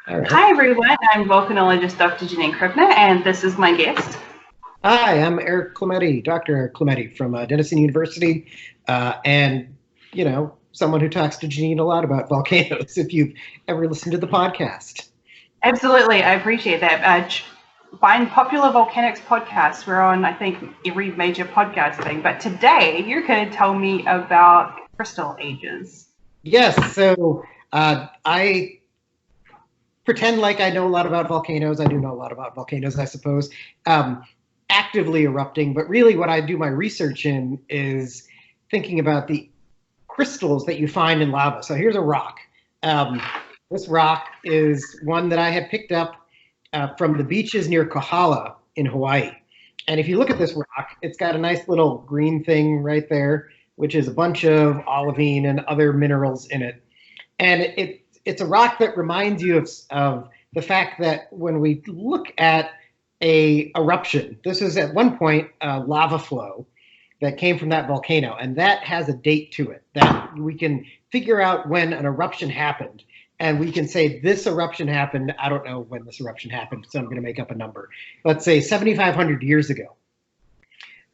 All right. Hi everyone, I'm volcanologist Dr. Janine Kribner, and this is my guest. Hi, I'm Erik Klemetti, Dr. Erik Klemetti from Denison University, and someone who talks to Janine a lot about volcanoes. If you've ever listened to the podcast. Absolutely, I appreciate that. Find popular volcanics podcasts. We're on, I think, every major podcast thing. But today, you're going to tell me about crystal ages. Yes, so I pretend like I know a lot about volcanoes. I do know a lot about volcanoes, I suppose. Actively erupting, but really what I do my research in is thinking about the crystals that you find in lava. So here's a rock. This rock is one that I had picked up from the beaches near Kohala in Hawaii. And if you look at this rock, it's got a nice little green thing right there, which is a bunch of olivine and other minerals in it. And it's a rock that reminds you of the fact that when we look at a eruption, this is at one point a lava flow that came from that volcano, and that has a date to it that we can figure out when an eruption happened. And we can say this eruption happened, I don't know when this eruption happened, so I'm going to make up a number. Let's say 7,500 years ago.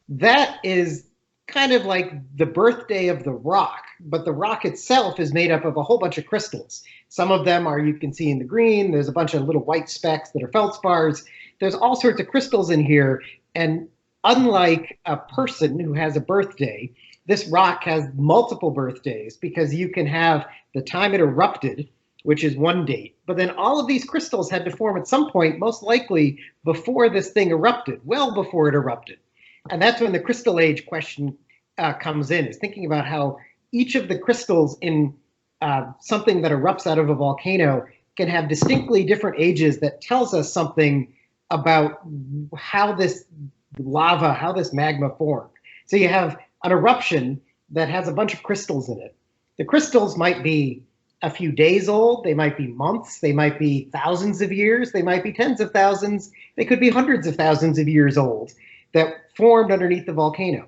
That is kind of like the birthday of the rock, but the rock itself is made up of a whole bunch of crystals. Some of them are, you can see in the green, there's a bunch of little white specks that are feldspars. There's all sorts of crystals in here, and unlike a person who has a birthday, this rock has multiple birthdays because you can have the time it erupted, which is one date, but then all of these crystals had to form at some point, most likely before this thing erupted, well before it erupted. And that's when the crystal age question comes in, is thinking about how each of the crystals in something that erupts out of a volcano can have distinctly different ages that tells us something about how this lava, how this magma formed. So you have an eruption that has a bunch of crystals in it. The crystals might be a few days old, they might be months, they might be thousands of years, they might be tens of thousands, they could be hundreds of thousands of years old that formed underneath the volcano.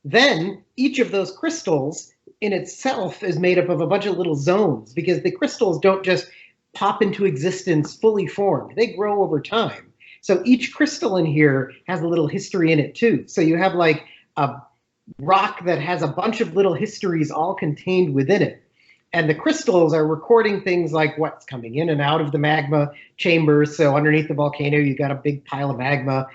Then each of those crystals in itself is made up of a bunch of little zones, because the crystals don't just pop into existence fully formed, they grow over time. So each crystal in here has a little history in it too. So you have like a rock that has a bunch of little histories all contained within it. And the crystals are recording things like what's coming in and out of the magma chambers. So underneath the volcano, you've got a big pile of magma.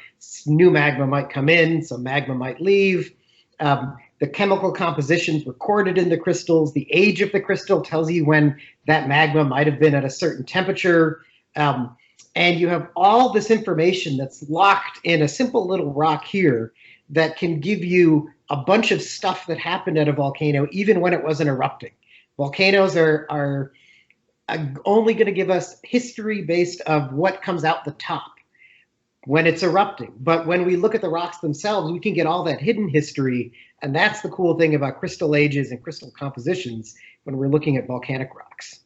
New magma might come in, so magma might leave. The chemical composition's recorded in the crystals. The age of the crystal tells you when that magma might have been at a certain temperature. And you have all this information that's locked in a simple little rock here that can give you a bunch of stuff that happened at a volcano, even when it wasn't erupting. Volcanoes are only going to give us history based of what comes out the top when it's erupting. But when we look at the rocks themselves, we can get all that hidden history. And that's the cool thing about crystal ages and crystal compositions when we're looking at volcanic rocks.